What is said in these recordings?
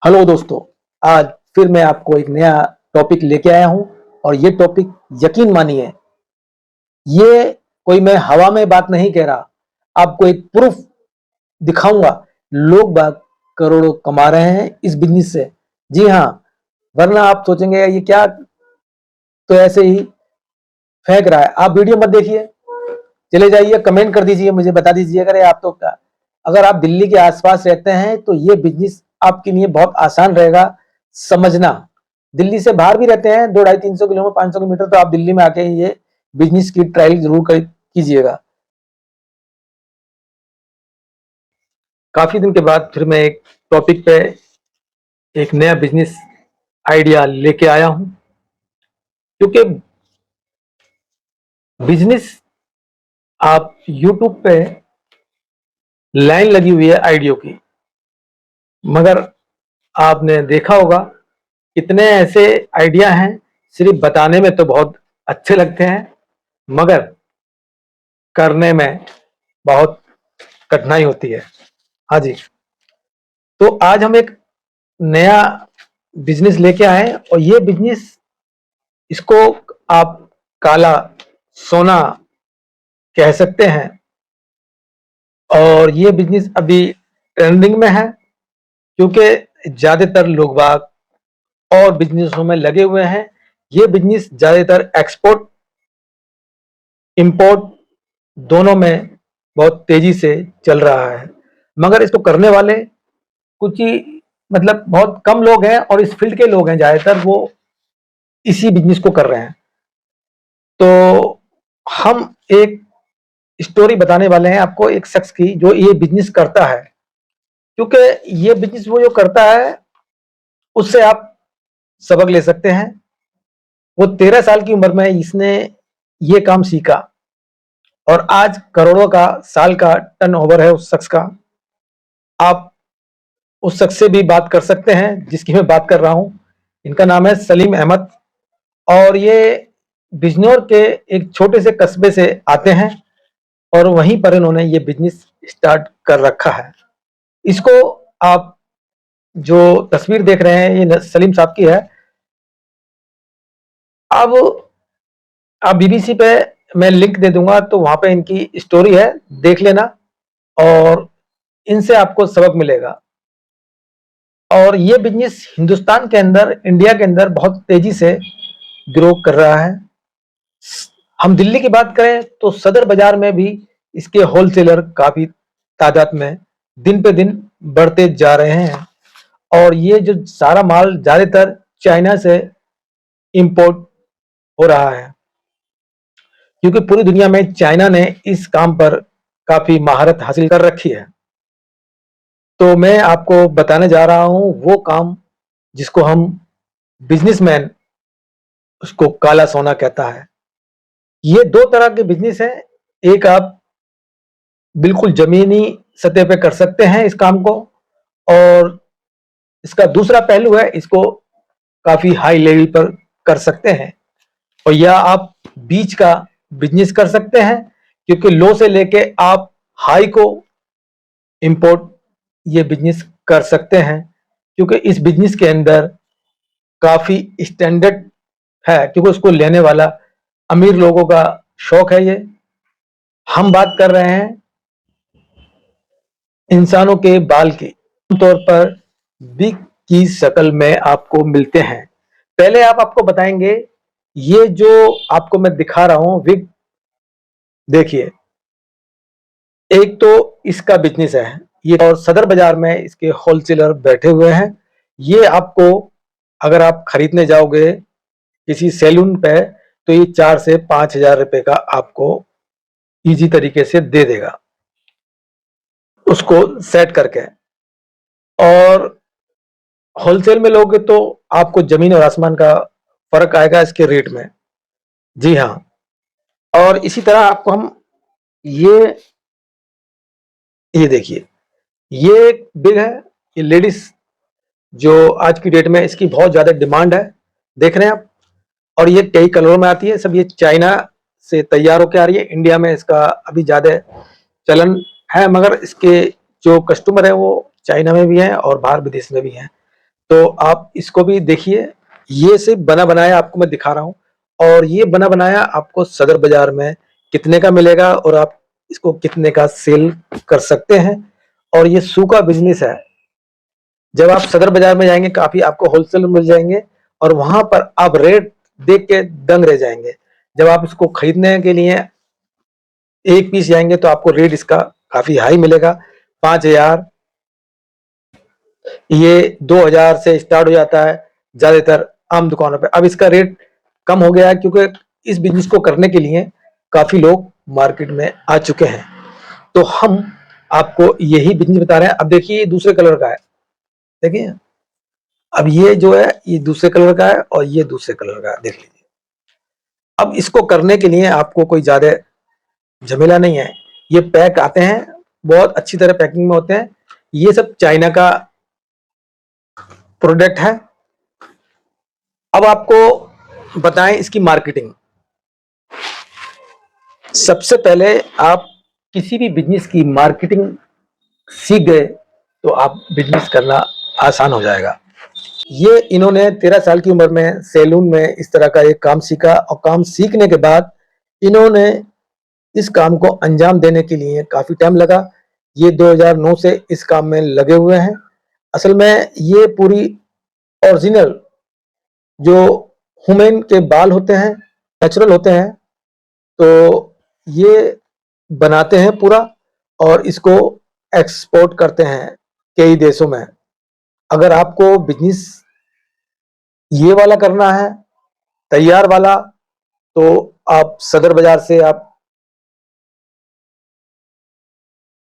Hello दोस्तों। आज फिर मैं आपको एक नया टॉपिक लेके आया हूं और ये टॉपिक यकीन मानिए, ये कोई मैं हवा में बात नहीं कह रहा। आपको एक प्रूफ दिखाऊंगा। लोग बाग करोड़ों कमा रहे हैं इस बिजनेस से। जी हाँ, वरना आप सोचेंगे ये क्या, तो ऐसे ही फेंक रहा है। आप वीडियो मत देखिए, चले जाइए, कमेंट कर दीजिए, मुझे बता दीजिए अगर आप तो क्या। अगर आप दिल्ली के आसपास रहते हैं तो ये बिजनेस आपके लिए बहुत आसान रहेगा समझना। दिल्ली से बाहर भी रहते हैं, 200-250-300 किलोमीटर 500 किलोमीटर, तो आप दिल्ली में आके ये बिजनेस की ट्रायल जरूर कीजिएगा। काफी दिन के बाद फिर मैं एक टॉपिक पे एक नया बिजनेस आइडिया लेके आया हूं, क्योंकि बिजनेस आप यूट्यूब पे लाइन लगी हुई है आइडियो की, मगर आपने देखा होगा कितने ऐसे आइडिया हैं, सिर्फ बताने में तो बहुत अच्छे लगते हैं मगर करने में बहुत कठिनाई होती है। हाँ जी, तो आज हम एक नया बिजनेस लेके आए और ये बिजनेस, इसको आप काला सोना कह सकते हैं। और ये बिजनेस अभी ट्रेंडिंग में है, क्योंकि ज्यादातर लोग बाग और बिजनेसों में लगे हुए हैं। ये बिजनेस ज्यादातर एक्सपोर्ट इंपोर्ट दोनों में बहुत तेजी से चल रहा है, मगर इसको करने वाले कुछ ही, मतलब बहुत कम लोग हैं और इस फील्ड के लोग हैं ज्यादातर, वो इसी बिजनेस को कर रहे हैं। तो हम एक स्टोरी बताने वाले हैं आपको, एक शख्स की जो ये बिजनेस करता है। क्योंकि ये बिजनेस वो जो करता है उससे आप सबक ले सकते हैं। वो 13 साल की उम्र में इसने ये काम सीखा और आज करोड़ों का साल का टर्नओवर है उस शख्स का। आप उस शख्स से भी बात कर सकते हैं जिसकी मैं बात कर रहा हूं। इनका नाम है सलीम अहमद और ये बिजनौर के एक छोटे से कस्बे से आते हैं और वहीं पर इन्होंने ये बिजनेस स्टार्ट कर रखा है। इसको आप जो तस्वीर देख रहे हैं ये सलीम साहब की है। अब आप बीबीसी पे मैं लिंक दे दूंगा, तो वहां पे इनकी स्टोरी है, देख लेना और इनसे आपको सबक मिलेगा। और ये बिजनेस हिंदुस्तान के अंदर, इंडिया के अंदर बहुत तेजी से ग्रो कर रहा है। हम दिल्ली की बात करें तो सदर बाजार में भी इसके होलसेलर काफी तादाद में दिन पे दिन बढ़ते जा रहे हैं। और ये जो सारा माल ज्यादातर चाइना से इंपोर्ट हो रहा है, क्योंकि पूरी दुनिया में चाइना ने इस काम पर काफी महारत हासिल कर रखी है। तो मैं आपको बताने जा रहा हूं वो काम जिसको हम बिजनेसमैन उसको काला सोना कहता है। ये दो तरह के बिजनेस है। एक आप बिल्कुल जमीनी सतह पे कर सकते हैं इस काम को, और इसका दूसरा पहलू है, इसको काफी हाई लेवल पर कर सकते हैं। और या आप बीच का बिजनेस कर सकते हैं, क्योंकि लो से लेके आप हाई को इंपोर्ट ये बिजनेस कर सकते हैं। क्योंकि इस बिजनेस के अंदर काफी स्टैंडर्ड है, क्योंकि उसको लेने वाला अमीर लोगों का शौक है। ये हम बात कर रहे हैं इंसानों के बाल की, आमतौर पर बिग की शक्ल में आपको मिलते हैं। पहले आप आपको बताएंगे, ये जो आपको मैं दिखा रहा हूं विग, देखिए, एक तो इसका बिजनेस है ये, और सदर बाजार में इसके होलसेलर बैठे हुए हैं। ये आपको, अगर आप खरीदने जाओगे किसी सैलून पे, तो ये 4 से 5 हजार रुपए का आपको इजी तरीके से दे देगा उसको सेट करके। और होलसेल में लोगे तो आपको जमीन और आसमान का फर्क आएगा इसके रेट में। जी हाँ, और इसी तरह आपको हम ये देखिए, ये एक बिग है, ये लेडीज जो आज की डेट में इसकी बहुत ज्यादा डिमांड है, देख रहे हैं आप। और ये कई कलरों में आती है, सब ये चाइना से तैयार होकर आ रही है। इंडिया में इसका अभी ज्यादा चलन है, मगर इसके जो कस्टमर है वो चाइना में भी हैं और बाहर विदेश में भी हैं। तो आप इसको भी देखिए। ये सिर्फ बना बनाया आपको मैं दिखा रहा हूँ, और ये बना बनाया आपको सदर बाजार में कितने का मिलेगा और आप इसको कितने का सेल कर सकते हैं। और ये सूखा बिजनेस है। जब आप सदर बाजार में जाएंगे काफी आपको होलसेल मिल जाएंगे, और वहां पर आप रेट देख के दंग रह जाएंगे। जब आप इसको खरीदने के लिए एक पीस जाएंगे तो आपको रेट इसका काफी हाई मिलेगा। 5,000, ये 2,000 से स्टार्ट हो जाता है ज्यादातर आम दुकानों पे। अब इसका रेट कम हो गया है क्योंकि इस बिजनेस को करने के लिए काफी लोग मार्केट में आ चुके हैं। तो हम आपको यही बिजनेस बता रहे हैं। अब देखिए ये दूसरे कलर का है, देखिए। अब ये जो है ये दूसरे कलर का है और ये दूसरे कलर का है, देख लीजिए। अब इसको करने के लिए आपको कोई ज्यादा झमेला नहीं है। ये पैक आते हैं, बहुत अच्छी तरह पैकिंग में होते हैं। ये सब चाइना का प्रोडक्ट है। अब आपको बताएं इसकी मार्केटिंग। सबसे पहले आप किसी भी बिजनेस की मार्केटिंग सीख गए तो आप बिजनेस करना आसान हो जाएगा। ये इन्होंने 13 साल की उम्र में सैलून में इस तरह का एक काम सीखा, और काम सीखने के बाद इन्होंने इस काम को अंजाम देने के लिए काफी टाइम लगा। ये 2009 से इस काम में लगे हुए हैं। असल में ये पूरी ओरिजिनल जो ह्यूमन के बाल होते हैं, नेचुरल होते हैं, तो ये बनाते हैं पूरा, और इसको एक्सपोर्ट करते हैं कई देशों में। अगर आपको बिजनेस ये वाला करना है, तैयार वाला, तो आप सदर बाजार से आप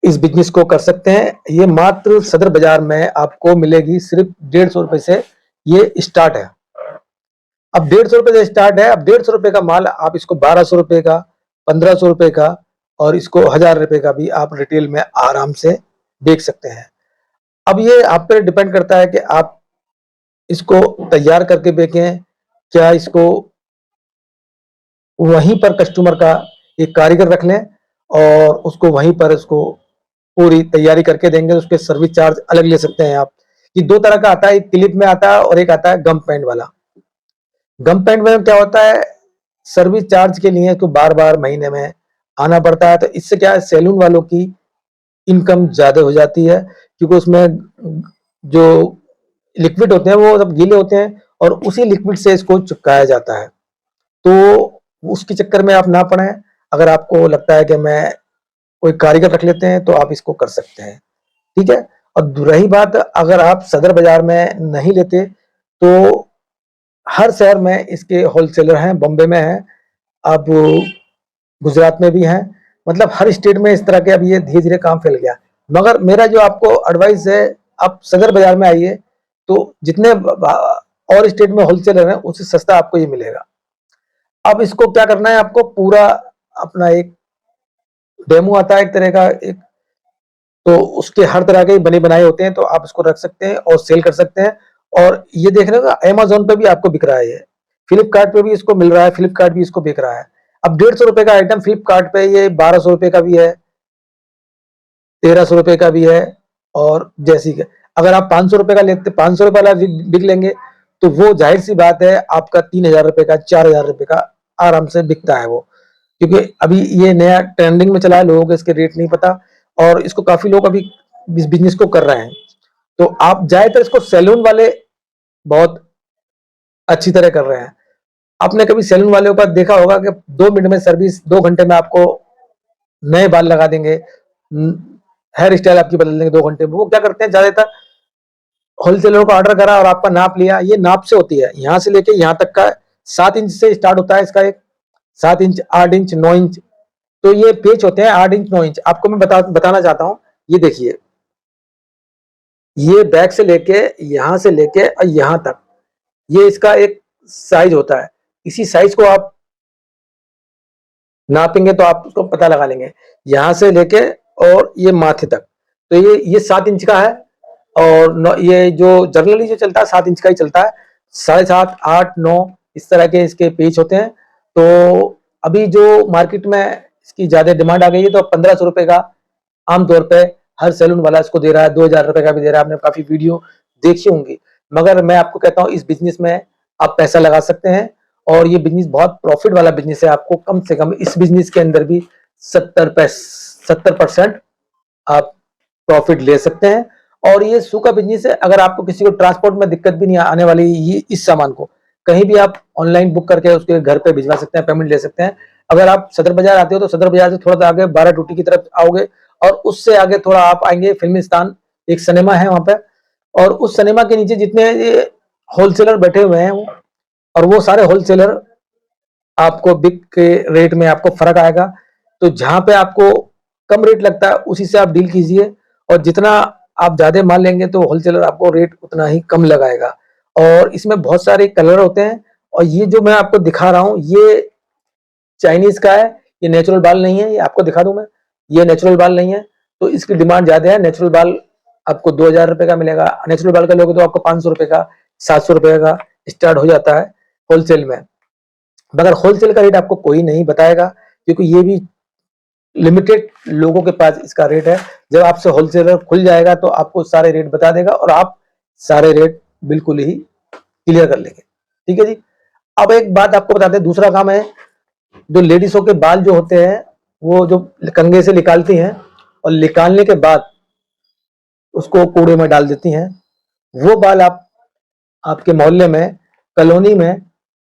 इस बिजनेस को कर सकते हैं। ये मात्र सदर बाजार में आपको मिलेगी सिर्फ 150 रुपए से ये स्टार्ट है। अब 150 रुपए से स्टार्ट है। अब 150 रुपए का माल आप इसको 1200 रुपए का, 1500 रुपए का, और इसको 1000 रुपए का भी आप रिटेल में आराम से बेच सकते हैं। अब ये आप पर डिपेंड करता है कि आप इसको तैयार करके बेचें, क्या इसको वहीं पर कस्टमर का एक कारीगर रख लें और उसको वहीं पर इसको पूरी तैयारी करके देंगे, तो उसके सर्विस चार्ज अलग ले सकते हैं आप। ये दो तरह का आता है, एक क्लिप में आता है और एक आता है गम पैंट वाला। गम पैंट में क्या होता है, सर्विस चार्ज के लिए तो बार बार महीने में आना पड़ता है। तो इससे क्या है, सैलून वालों की इनकम ज्यादा हो जाती है, क्योंकि उसमें जो लिक्विड होते हैं वो सब गीले होते हैं, और उसी लिक्विड से इसको चिपकाया जाता है। तो उसके चक्कर में आप ना पड़े। अगर आपको लगता है कि मैं कोई कारीगर रख लेते हैं तो आप इसको कर सकते हैं, ठीक है। और रही बात, अगर आप सदर बाजार में नहीं लेते तो हर शहर में इसके होलसेलर हैं। बॉम्बे में है, अब गुजरात में भी हैं, मतलब हर स्टेट में इस तरह के अब ये धीरे धीरे काम फैल गया। मगर मेरा जो आपको एडवाइस है, आप सदर बाजार में आइए, तो जितने और स्टेट में होलसेलर हैं उससे सस्ता आपको ये मिलेगा। अब इसको क्या करना है, आपको पूरा अपना एक डेमो आता है एक तरह का, एक तो उसके हर तरह के बने बनाए होते हैं, तो आप इसको रख सकते हैं और सेल कर सकते हैं। और ये देख रहे हो अमेजोन पे भी आपको बिक रहा है, ये फ्लिपकार्ट पे भी इसको मिल रहा है, फ्लिपकार्ट भी इसको बिक रहा है। अब 150 रुपए का आइटम फ्लिपकार्ट पे ये 1200 रुपए का भी है, 1300 रुपए का भी है, और जैसी के अगर आप 500 रुपए का लेते, 500 रुपए वाला बिक लेंगे, तो वो जाहिर सी बात है आपका 3000 रुपए का, 4000 रुपए का आराम से बिकता है वो। क्योंकि अभी ये नया ट्रेंडिंग में चला है, लोगों को इसके रेट नहीं पता, और इसको काफी लोग अभी इस बिजनेस को कर रहे हैं। तो आप ज्यादातर इसको सैलून वाले बहुत अच्छी तरह कर रहे हैं। आपने कभी सैलून वाले के पास देखा होगा कि 2 मिनट में सर्विस, 2 घंटे में आपको नए बाल लगा देंगे, हेयर स्टाइल आपकी बदल देंगे 2 घंटे में। वो क्या करते हैं, ज्यादातर होलसेलर को ऑर्डर करा और आपका नाप लिया। ये नाप से होती है, यहाँ से लेके यहाँ तक का 7 इंच से स्टार्ट होता है इसका, एक 7 इंच, 8 इंच, 9 इंच। तो ये पेच होते हैं 8 इंच, 9 इंच। आपको मैं बताना चाहता हूँ, ये देखिए, ये बैक से लेके यहां से लेके और यहां तक, ये इसका एक साइज होता है। इसी साइज को आप नापेंगे तो आप उसको पता लगा लेंगे, यहां से लेके और ये माथे तक। तो ये 7 इंच का है, और ये जो जनरली जो चलता है 7 इंच का ही चलता है। 7.5, 8, 9 इस तरह के इसके पेच होते हैं। तो अभी जो मार्केट में इसकी ज्यादा डिमांड आ गई है, तो 1500 रुपए का आमतौर पे हर सैलून वाला इसको दे रहा है, 2000 रुपए का भी दे रहा है। आपने काफी वीडियो देखी होंगी। मगर मैं आपको कहता हूँ इस बिजनेस में आप पैसा लगा सकते हैं और ये बिजनेस बहुत प्रॉफिट वाला बिजनेस है। आपको कम से कम इस बिजनेस के अंदर भी 70% आप प्रॉफिट ले सकते हैं। और ये सूखा बिजनेस है, अगर आपको किसी को ट्रांसपोर्ट में दिक्कत भी नहीं आने वाली, ये इस सामान को कहीं भी आप ऑनलाइन बुक करके उसके घर पे भिजवा सकते हैं, पेमेंट ले सकते हैं। अगर आप सदर बाजार आते हो तो सदर बाजार से थोड़ा सा आगे 12 टूटी की तरफ आओगे और उससे आगे थोड़ा आप आएंगे फिल्मिस्तान, एक सिनेमा है वहां पे, और उस सिनेमा के नीचे जितने होलसेलर बैठे हुए हैं और वो सारे होलसेलर आपको बिग के रेट में आपको फर्क आएगा। तो जहां पे आपको कम रेट लगता है उसी से आप डील कीजिए, और जितना आप ज्यादा माल लेंगे तो होलसेलर आपको रेट उतना ही कम लगाएगा। और इसमें बहुत सारे कलर होते हैं, और ये जो मैं आपको दिखा रहा हूँ ये चाइनीज का है, ये नेचुरल बाल नहीं है। ये आपको दिखा दूं मैं, ये नेचुरल बाल नहीं है, तो इसकी डिमांड ज्यादा है। नेचुरल बाल आपको 2000 रुपए का मिलेगा, नेचुरल बाल का लोगे तो आपको 500 रुपए का, 700 रुपए का स्टार्ट हो जाता है होलसेल में। मगर होलसेल का रेट आपको कोई नहीं बताएगा, क्योंकि ये भी लिमिटेड लोगों के पास इसका रेट है। जब आपसे होलसेलर खुल जाएगा तो आपको सारे रेट बता देगा और आप सारे रेट बिल्कुल ही क्लियर कर लेंगे। ठीक है जी। अब एक बात आपको बताते हैं, दूसरा काम है, जो लेडीजों के बाल जो होते हैं वो जो कंघे से निकालती हैं और निकालने के बाद उसको कूड़े में डाल देती हैं, वो बाल आप आपके मोहल्ले में, कॉलोनी में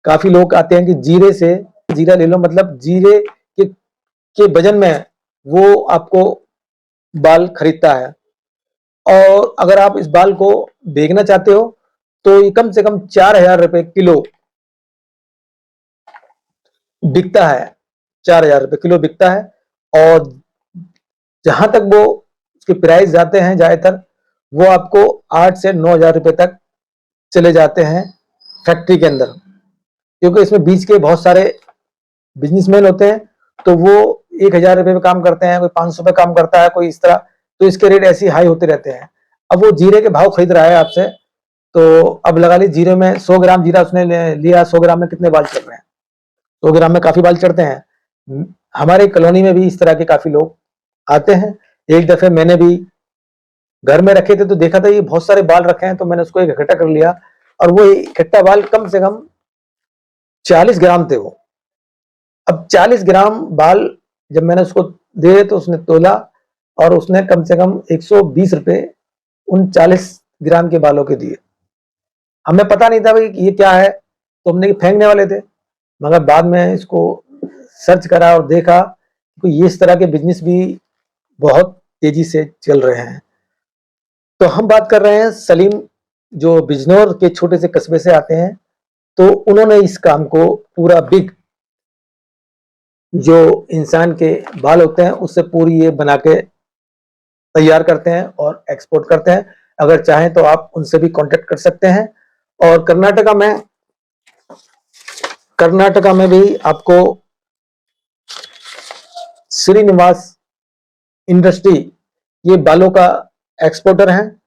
काफी लोग आते हैं कि जीरे से जीरा ले लो, मतलब जीरे के वजन में वो आपको बाल खरीदता है। और अगर आप इस बाल को बेचना चाहते हो तो ये कम से कम 4000 रुपए किलो बिकता है, 4000 रुपए किलो बिकता है। और जहां तक वो उसके प्राइस जाते हैं ज्यादातर, वो आपको 8 से 9000 रुपए तक चले जाते हैं फैक्ट्री के अंदर, क्योंकि इसमें बीच के बहुत सारे बिजनेसमैन होते हैं, तो वो 1000 रुपए में काम करते हैं, कोई 500 पे काम करता है, कोई इस तरह, तो इसके रेट ऐसे हाई होते रहते हैं। अब वो जीरे के भाव खरीद रहा है आपसे, तो अब लगा ली जीरे में 100 ग्राम जीरा उसने लिया, 100 ग्राम में कितने बाल चढ़ रहे हैं? 100 ग्राम में काफी बाल चढ़ते हैं। हमारे कॉलोनी में भी इस तरह के काफी लोग आते हैं। एक दफे मैंने भी घर में रखे थे तो देखा था ये बहुत सारे बाल रखे हैं, तो मैंने उसको इकट्ठा कर लिया, और वो इकट्ठा बाल कम से कम 40 ग्राम थे वो। अब 40 ग्राम बाल जब मैंने उसको दिए तो उसने तोला, और उसने कम से कम 120 रुपए उन 40 ग्राम के बालों के दिए। हमें पता नहीं था भाई ये क्या है, तो हमने फेंकने वाले थे, मगर बाद में इसको सर्च करा और देखा तो ये इस तरह के बिजनेस भी बहुत तेजी से चल रहे हैं। तो हम बात कर रहे हैं सलीम, जो बिजनौर के छोटे से कस्बे से आते हैं, तो उन्होंने इस काम को पूरा बिग, जो इंसान के बाल होते हैं उससे पूरी ये बना के तैयार करते हैं और एक्सपोर्ट करते हैं। अगर चाहें तो आप उनसे भी कांटेक्ट कर सकते हैं। और कर्नाटका में भी आपको श्रीनिवास इंडस्ट्री, ये बालों का एक्सपोर्टर हैं।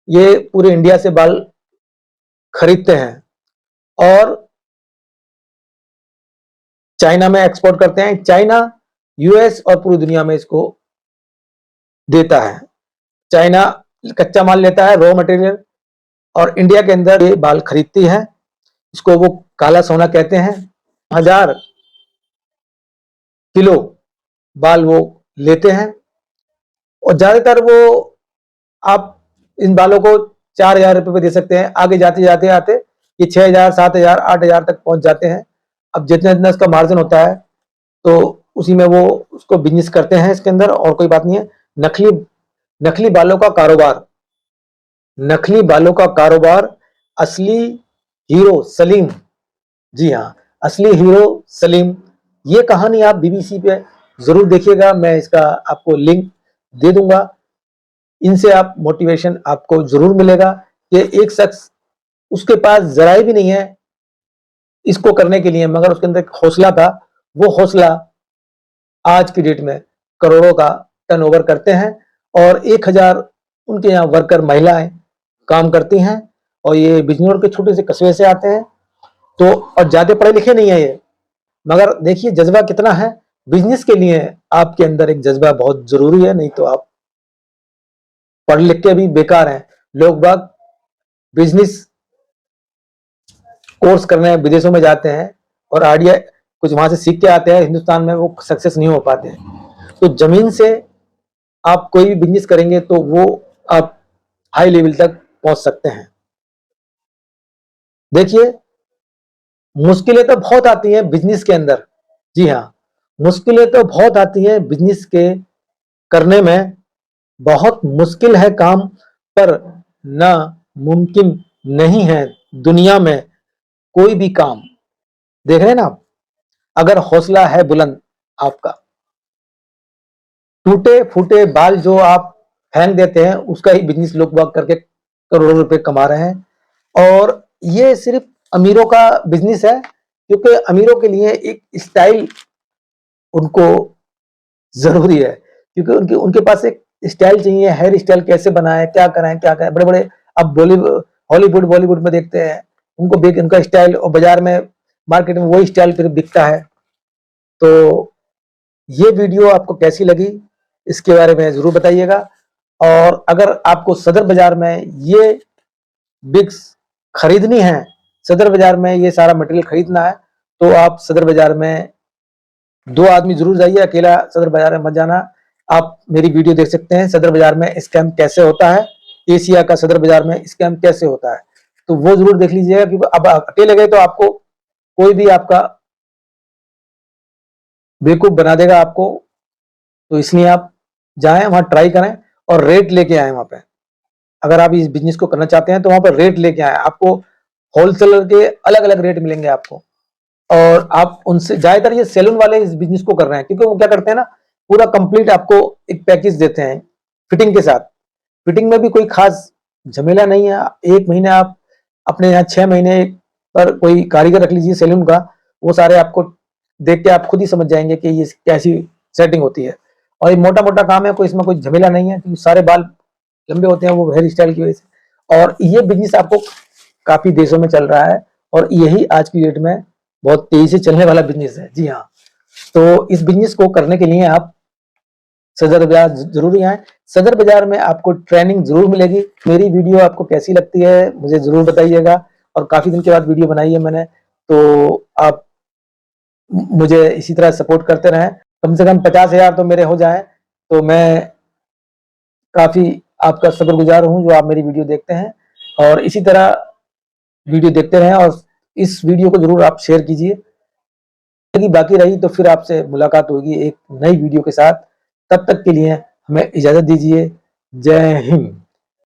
ये पूरे इंडिया से बाल खरीदते हैं और चाइना में एक्सपोर्ट करते हैं। चाइना, यूएस और पूरी दुनिया में इसको देता है। चाइना कच्चा माल लेता है, रॉ मटेरियल, और इंडिया के अंदर ये बाल खरीदती है। इसको वो काला सोना कहते हैं। 1000 किलो बाल वो लेते हैं, और ज्यादातर वो आप इन बालों को 4000 रुपए पे दे सकते हैं। आगे जाते जाते आते ये 6000, 7000, 8000 तक पहुंच जाते हैं। अब जितना जितना इसका मार्जिन होता है तो उसी में वो उसको बिजनेस करते हैं इसके अंदर, और कोई बात नहीं है। नकली नकली बालों का कारोबार, नकली बालों का कारोबार, असली हीरो सलीम, जी हाँ, असली हीरो सलीम। ये कहानी आप बीबीसी पे जरूर देखिएगा, मैं इसका आपको लिंक दे दूंगा। इनसे आप मोटिवेशन आपको जरूर मिलेगा कि एक शख्स, उसके पास जरा भी नहीं है इसको करने के लिए, मगर उसके अंदर एक हौसला था। वो हौसला आज की डेट में करोड़ों का टर्नओवर करते हैं, और 1000 उनके यहाँ वर्कर महिलाएं काम करती हैं, और ये बिजनौर के छोटे से कस्बे से आते हैं। तो और ज्यादा पढ़े लिखे नहीं है ये, मगर देखिए जज्बा कितना है। बिजनेस के लिए आपके अंदर एक जज्बा बहुत जरूरी है, नहीं तो आप पढ़ लिख के भी बेकार हैं। लोग बाग बिजनेस कोर्स करने विदेशों में जाते हैं और आइडिया कुछ वहां से सीख के आते हैं, हिंदुस्तान में वो सक्सेस नहीं हो पाते हैं। तो जमीन से आप कोई भी बिजनेस करेंगे तो वो आप हाई लेवल तक पहुंच सकते हैं। देखिए, मुश्किलें तो बहुत आती हैं बिजनेस के अंदर। जी हाँ, मुश्किलें तो बहुत आती हैं बिजनेस के करने में। बहुत मुश्किल है काम, पर ना मुमकिन नहीं है दुनिया में कोई भी काम। देख रहे हैं ना आप, अगर हौसला है बुलंद आपका, टूटे फूटे बाल जो आप फेंक देते हैं उसका ही बिजनेस लोग बाग करके करोड़ों रुपए कमा रहे हैं। और ये सिर्फ अमीरों का बिजनेस है, क्योंकि अमीरों के लिए एक स्टाइल उनको जरूरी है, क्योंकि उनके उनके पास एक स्टाइल चाहिए। हेयर स्टाइल कैसे बनाए, क्या कराएं, क्या करें। बड़े बड़े अब बॉलीवुड, हॉलीवुड बॉलीवुड में देखते हैं उनको, उनका स्टाइल, और बाजार में मार्केट में वही स्टाइल फिर बिकता है। तो ये वीडियो आपको कैसी लगी इसके बारे में जरूर बताइएगा। और अगर आपको सदर बाजार में ये बिग्स खरीदनी है, सदर बाजार में ये सारा मटेरियल खरीदना है, तो आप सदर बाजार में 2 आदमी जरूर जाइए, अकेला सदर बाजार में मत जाना। आप मेरी वीडियो देख सकते हैं, सदर बाजार में स्कैम कैसे होता है, एशिया का सदर बाजार में स्कैम कैसे होता है, तो वो जरूर देख लीजिएगा। क्योंकि अब अकेले गए तो आपको कोई भी आपका बेवकूफ बना देगा आपको। तो इसलिए आप जाएं वहां, ट्राई करें और रेट लेके आए वहां पे। अगर आप इस बिजनेस को करना चाहते हैं तो वहां पर रेट लेके आए। आपको होलसेलर के अलग अलग रेट मिलेंगे आपको। और आप उनसे, ज्यादातर ये सैलून वाले इस बिजनेस को कर रहे हैं, क्योंकि वो क्या करते हैं ना, पूरा कंप्लीट आपको एक पैकेज देते हैं फिटिंग के साथ। फिटिंग में भी कोई खास झमेला नहीं है। 1 महीने आप अपने यहाँ 6 महीने पर कोई कारीगर रख लीजिए सैलून का, वो सारे आपको देख के आप खुद ही समझ जाएंगे कि ये कैसी सेटिंग होती है। और ये मोटा मोटा काम है, कोई इसमें कोई झमेला नहीं है, क्योंकि सारे बाल लंबे होते हैं वो हेयर स्टाइल की वजह से। और ये बिजनेस आपको काफी देशों में चल रहा है, और यही आज की डेट में बहुत तेजी से चलने वाला बिजनेस है। जी हाँ, तो इस बिजनेस को करने के लिए आप सदर बाजार जरूर आए। सदर बाजार में आपको ट्रेनिंग जरूर मिलेगी। मेरी वीडियो आपको कैसी लगती है मुझे जरूर बताइएगा। और काफी दिन के बाद वीडियो बनाई है मैंने, तो आप मुझे इसी तरह सपोर्ट करते रहें। कम से कम 50,000 तो मेरे हो जाएं, तो मैं काफी आपका शुक्रगुजार हूं जो आप मेरी वीडियो देखते हैं। और इसी तरह वीडियो देखते रहें, और इस वीडियो को जरूर आप शेयर कीजिए। बाकी रही तो फिर आपसे मुलाकात होगी एक नई वीडियो के साथ। तब तक के लिए हमें इजाजत दीजिए। जय हिंद।